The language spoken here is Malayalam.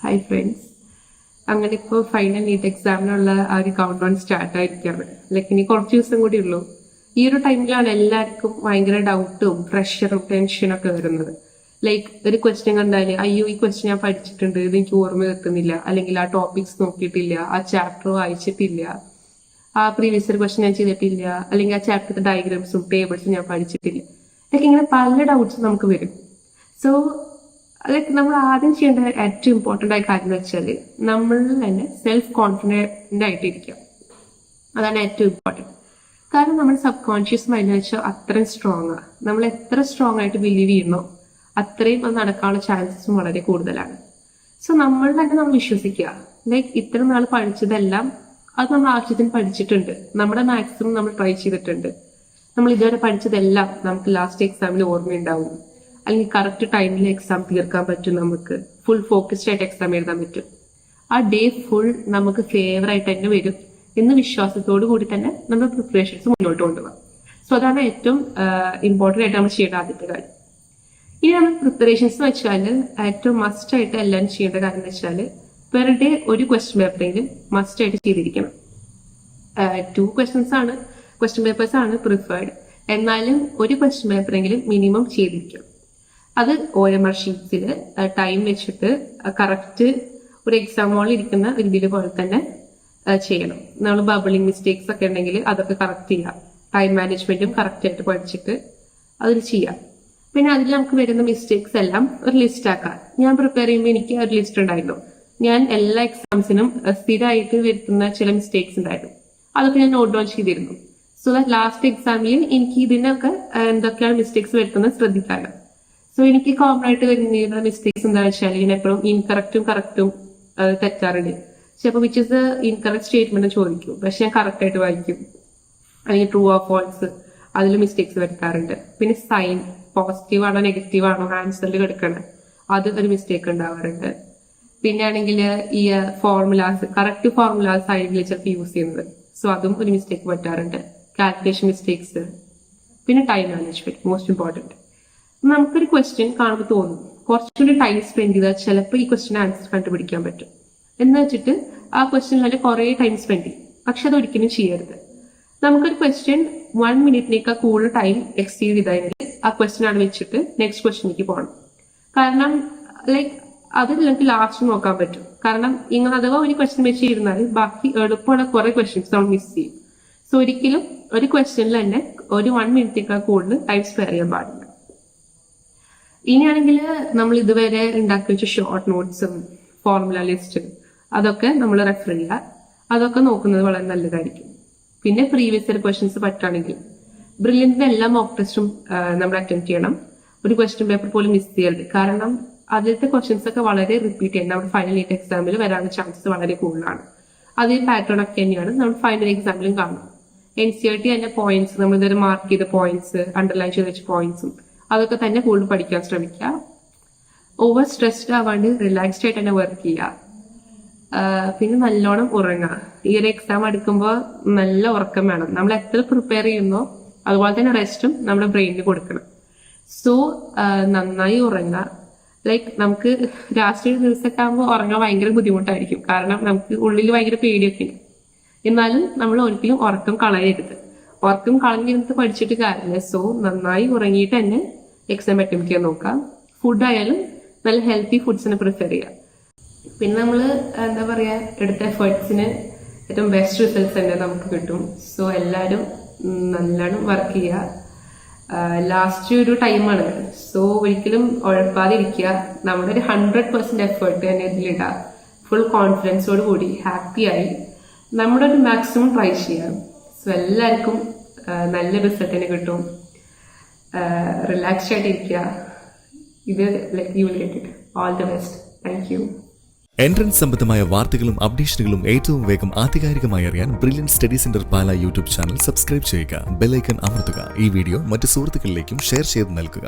Hi friends. അങ്ങനെ ഇപ്പോൾ ഫൈനൽ നീറ്റ് എക്സാമിനുള്ള ആ ഒരു കൗണ്ട് ഡൗൺ സ്റ്റാർട്ട് ആയിരിക്കുകയാണ്. ഇനി കുറച്ച് ദിവസം കൂടി ഉള്ളൂ. ഈ ഒരു ടൈമിലാണ് എല്ലാവർക്കും ഭയങ്കര ഡൗട്ടും പ്രഷറും ടെൻഷനും ഒക്കെ വരുന്നത്. ഒരു ക്വസ്റ്റ്യൻ കണ്ടാല് അയ്യോ ഈ ക്വസ്റ്റ്യൻ ഞാൻ പഠിച്ചിട്ടുണ്ട്, ഇത് എനിക്ക് ഓർമ്മ എത്തുന്നില്ല, അല്ലെങ്കിൽ ആ ടോപ്പിക്സ് നോക്കിയിട്ടില്ല, ആ ചാപ്റ്റർ വായിച്ചിട്ടില്ല, ആ പ്രീവിയസ് ഇയർ ക്വസ്റ്റ്യൻ ഞാൻ ചെയ്തിട്ടില്ല, അല്ലെങ്കിൽ ആ ചാപ്റ്ററിന്റെ ഡയഗ്രാംസും ടേബിൾസും ഞാൻ പഠിച്ചിട്ടില്ല. ഇങ്ങനെ പല ഡൗട്ട്സ് നമുക്ക് വരും. സോ നമ്മൾ ആദ്യം ചെയ്യേണ്ട ഏറ്റവും ഇമ്പോർട്ടൻ്റ് ആയ കാര്യം എന്ന് വെച്ചാൽ നമ്മൾ തന്നെ സെൽഫ് കോൺഫിഡൻ്റ് ആയിട്ടിരിക്കുക. അതാണ് ഏറ്റവും ഇമ്പോർട്ടൻറ്റ്. കാരണം നമ്മൾ സബ് കോൺഷ്യസ് മൈൻഡ് വെച്ചാൽ അത്രയും സ്ട്രോങ് ആണ്. നമ്മൾ എത്ര സ്ട്രോങ് ആയിട്ട് ബിലീവ് ചെയ്യുന്നോ അത്രയും അത് നടക്കാനുള്ള ചാൻസസും വളരെ കൂടുതലാണ്. സോ നമ്മൾ തന്നെ നമ്മൾ വിശ്വസിക്കുക. ഇത്ര നാൾ പഠിച്ചതെല്ലാം അത് നമ്മൾ ആവശ്യത്തിന് പഠിച്ചിട്ടുണ്ട്. നമ്മുടെ മാക്സിമം നമ്മൾ ട്രൈ ചെയ്തിട്ടുണ്ട്. നമ്മൾ ഇതുവരെ പഠിച്ചതെല്ലാം നമുക്ക് ലാസ്റ്റ് എക്സാമിൽ ഓർമ്മയുണ്ടാവും, അല്ലെങ്കിൽ കറക്റ്റ് ടൈമിൽ എക്സാം തീർക്കാൻ പറ്റും, നമുക്ക് ഫുൾ ഫോക്കസ്ഡ് ആയിട്ട് എക്സാം എഴുതാൻ പറ്റും. ആ ഡേ ഫുൾ നമുക്ക് ഫേവർ ആയിട്ട് തന്നെ വരും എന്ന് വിശ്വാസത്തോടു കൂടി തന്നെ നമ്മുടെ പ്രിപ്പറേഷൻസ് മുന്നോട്ട് കൊണ്ടുപോകാം. സോ അതാണ് ഏറ്റവും ഇമ്പോർട്ടൻ്റ് ആയിട്ട് നമ്മൾ ചെയ്യേണ്ട ആദ്യത്തെ കാര്യം. ഇനി നമ്മൾ പ്രിപ്പറേഷൻസ് വെച്ചാൽ ഏറ്റവും മസ്റ്റ് ആയിട്ട് എല്ലാവരും ചെയ്യേണ്ട കാര്യം എന്ന് വെച്ചാൽ പെർ ഡേ ഒരു ക്വസ്റ്റ്യൻ പേപ്പറെങ്കിലും മസ്റ്റ് ആയിട്ട് ചെയ്തിരിക്കണം. 2 ക്വസ്റ്റ്യൻ പേപ്പേഴ്സ് ആണ് പ്രിഫേർഡ്. എന്നാലും ഒരു ക്വസ്റ്റ്യൻ പേപ്പറെങ്കിലും മിനിമം ചെയ്തിരിക്കണം. അത് OMR ഷീറ്റ്സിൽ ടൈം വെച്ചിട്ട് കറക്റ്റ് ഒരു എക്സാം ഹോളിൽ ഇരിക്കുന്ന രീതിയിൽ പോലെ തന്നെ ചെയ്യണം. നമ്മൾ ബബിളിംഗ് മിസ്റ്റേക്സ് ഒക്കെ ഉണ്ടെങ്കിൽ അതൊക്കെ കറക്റ്റ് ചെയ്യാം. ടൈം മാനേജ്മെന്റും കറക്റ്റ് ആയിട്ട് പഠിച്ചിട്ട് അതിൽ ചെയ്യാം. പിന്നെ അതിൽ നമുക്ക് വരുന്ന മിസ്റ്റേക്സ് എല്ലാം ഒരു ലിസ്റ്റ് ആക്കാം. ഞാൻ പ്രിപ്പയർ ചെയ്യുമ്പോൾ എനിക്ക് ഒരു ലിസ്റ്റ് ഉണ്ടായിരുന്നു. ഞാൻ എല്ലാ എക്സാംസിനും സ്ഥിരമായിട്ട് വരുത്തുന്ന ചില മിസ്റ്റേക്സ് ഉണ്ടായിരുന്നു. അതൊക്കെ ഞാൻ നോട്ട് ഡൗൺ ചെയ്തിരുന്നു. സോ ദാറ്റ് ലാസ്റ്റ് എക്സാമിൽ എനിക്ക് ഇതിനൊക്കെ എന്തൊക്കെയാണ് മിസ്റ്റേക്സ് വരുത്തുന്നത് ശ്രദ്ധിക്കാമല്ലോ. സോ എനിക്ക് കോമൺ ആയിട്ട് വരുന്ന മിസ്റ്റേക്സ് എന്താ വെച്ചാൽ ഞാൻ എപ്പോഴും ഇൻകറക്റ്റും കറക്റ്റും തെറ്റാറുണ്ട്. ചിലപ്പോൾ വിച്ച് ഇസ് ഇൻകറക്റ്റ് സ്റ്റേറ്റ്മെന്റ് ചോദിക്കും, പക്ഷെ ഞാൻ കറക്റ്റ് ആയിട്ട് വായിക്കും. അല്ലെങ്കിൽ ട്രൂ ഓർ ഫോൾസ് അതിൽ മിസ്റ്റേക്സ് വരുത്താറുണ്ട്. പിന്നെ സൈൻ പോസിറ്റീവ് ആണോ നെഗറ്റീവ് ആണോ ആൻസറിൽ കിടക്കണം, അത് ഒരു മിസ്റ്റേക്ക് ഉണ്ടാവാറുണ്ട്. പിന്നെ ആണെങ്കിൽ ഈ ഫോർമുലാസ് കറക്റ്റ് ഫോർമുലാസ് ആയിരിക്കില്ല ചിലപ്പോൾ യൂസ് ചെയ്യുന്നത്. സോ അതും ഒരു മിസ്റ്റേക്ക് പറ്റാറുണ്ട്. Calculation mistakes. പിന്നെ ടൈം മാനേജ്മെന്റ് മോസ്റ്റ് ഇമ്പോർട്ടൻറ്റ്. നമുക്കൊരു ക്വസ്റ്റ്യൻ കാണുമ്പോൾ തോന്നും കുറച്ചുകൂടി ടൈം സ്പെൻഡ് ചെയ്താൽ ചിലപ്പോൾ ഈ ക്വസ്റ്റ്യൻ ആൻസർ കണ്ടുപിടിക്കാൻ പറ്റും എന്ന് വെച്ചിട്ട് ആ ക്വസ്റ്റ്യനിൽ കുറേ ടൈം സ്പെൻഡ് ചെയ്യും. പക്ഷെ അത് ഒരിക്കലും ചെയ്യരുത്. നമുക്കൊരു ക്വസ്റ്റ്യൻ 1 മിനിറ്റിനേക്കാൾ കൂടുതൽ ടൈം എക്സീഡ് ചെയ്താൽ ആ ക്വസ്റ്റ്യൻ ആണ് വെച്ചിട്ട് നെക്സ്റ്റ് ക്വസ്റ്റ്യനിലേക്ക് പോകണം. കാരണം അതിൽ നമുക്ക് ലാസ്റ്റ് നോക്കാൻ പറ്റും. കാരണം ഇങ്ങനെ അഥവാ ഒരു ക്വസ്റ്റ്യൻ വെച്ച് ഇരുന്നാൽ ബാക്കി എളുപ്പമുള്ള കുറെ ക്വസ്റ്റ്യൻസ് നമ്മൾ മിസ് ചെയ്യും. സോ ഒരിക്കലും ഒരു ക്വസ്റ്റ്യനിൽ തന്നെ ഒരു 1 മിനിറ്റേക്കാൾ കൂടുതൽ ടൈം സ്പെയർ ചെയ്യാൻ പാടില്ല. ഇനിയാണെങ്കിൽ നമ്മൾ ഇതുവരെ ഉണ്ടാക്കി വെച്ച ഷോർട്ട് നോട്ട്സും ഫോർമുല ലിസ്റ്റും അതൊക്കെ നമ്മൾ റെഫർ ചെയ്യുക. അതൊക്കെ നോക്കുന്നത് വളരെ നല്ലതായിരിക്കും. പിന്നെ പ്രീവിയസ് ഇയർ ക്വസ്റ്റ്യൻസ് പറ്റുകയാണെങ്കിൽ ബ്രില്യന്റിന്റെ എല്ലാ മോക്ക് ടെസ്റ്റും നമ്മൾ അറ്റൻഡ് ചെയ്യണം. ഒരു ക്വസ്റ്റ്യൻ പേപ്പർ പോലും മിസ് ചെയ്യരുത്. കാരണം അതിലത്തെ ക്വസ്റ്റ്യൻസ് ഒക്കെ വളരെ റിപ്പീറ്റ് ചെയ്യേണ്ട നമ്മുടെ ഫൈനൽ നീറ്റ് എക്സാമിൽ വരാനുള്ള ചാൻസസ് വളരെ കൂടുതലാണ്. അതേ പാറ്റേൺ ഒക്കെ തന്നെയാണ് നമ്മൾ ഫൈനൽ എക്സാമിലും കാണുന്നത്. NCERT തന്നെ പോയിന്റ്സ് നമ്മൾ ഇതുവരെ മാർക്ക് ചെയ്ത പോയിന്റ്സ്, അണ്ടർലൈൻ ചെയ്ത് വെച്ച പോയിന്റ്സും അതൊക്കെ തന്നെ കൂടുതൽ പഠിക്കാൻ ശ്രമിക്കുക. ഓവർ സ്ട്രെസ്ഡ് ആവാണ്ട് റിലാക്സ്ഡ് ആയിട്ട് തന്നെ വർക്ക് ചെയ്യുക. പിന്നെ നല്ലോണം ഉറങ്ങുക. ഈ ഒരു എക്സാം എടുക്കുമ്പോൾ നല്ല ഉറക്കം വേണം. നമ്മൾ എത്ര പ്രിപ്പയർ ചെയ്യുന്നോ അതുപോലെ തന്നെ റെസ്റ്റും നമ്മുടെ ബ്രെയിനിന് കൊടുക്കണം. സോ നന്നായി ഉറങ്ങുക. നമുക്ക് ലാസ്റ്റ് ദിവസമൊക്കെ ആകുമ്പോൾ ഉറങ്ങാൻ ഭയങ്കര ബുദ്ധിമുട്ടായിരിക്കും. കാരണം നമുക്ക് ഉള്ളിൽ ഭയങ്കര പേടിയൊക്കെ ഉണ്ട്. എന്നാലും നമ്മൾ ഒരിക്കലും ഉറക്കം കളയരുത്. ഉറക്കം കളഞ്ഞിരുന്നിട്ട് പഠിച്ചിട്ട് കാര്യമില്ല. സോ നന്നായി ഉറങ്ങിയിട്ട് തന്നെ എക്സാം അറ്റംപ്റ്റ് ചെയ്യാൻ നോക്കാം. ഫുഡ് ആയാലും നല്ല ഹെൽത്തി ഫുഡ്സിനെ പ്രിഫർ ചെയ്യുക. പിന്നെ നമ്മൾ എന്താ പറയുക, എടുത്ത എഫേർട്സിന് ഏറ്റവും ബെസ്റ്റ് റിസൾട്ട്സ് തന്നെ നമുക്ക് കിട്ടും. സോ എല്ലാവരും നല്ലോണം വർക്ക് ചെയ്യുക. ലാസ്റ്റ് ഒരു ടൈമാണ്. സോ ഒരിക്കലും ഉഴപ്പാതിരിക്കുക. നമ്മുടെ ഒരു 100% എഫേർട്ട് തന്നെ ഇതിലിടുക. ഫുൾ കോൺഫിഡൻസോട് കൂടി ഹാപ്പിയായി നമ്മുടെ ഒരു മാക്സിമം ട്രൈ ചെയ്യാം. സോ എല്ലാവർക്കും നല്ല റിസൾട്ട് തന്നെ കിട്ടും. റിലാക്സ്ഡ് ആയിട്ടിരിക്കുക. ഇത് you will get it. All the best. Thank you. Entrance സംബന്ധമായ വാർത്തകളും അപ്ഡേഷനുകളും ഏറ്റവും വേഗം ആധികാരികമായി അറിയാൻ ബ്രില്യന്റ് സ്റ്റഡി സെന്റർ പാല യൂട്യൂബ് ചാനൽ സബ്സ്ക്രൈബ് ചെയ്യുക. ബെൽ ഐക്കൺ അമർത്തുക. ഈ വീഡിയോ മറ്റ് സുഹൃത്തുക്കളിലേക്കും ഷെയർ ചെയ്ത് നൽകുക.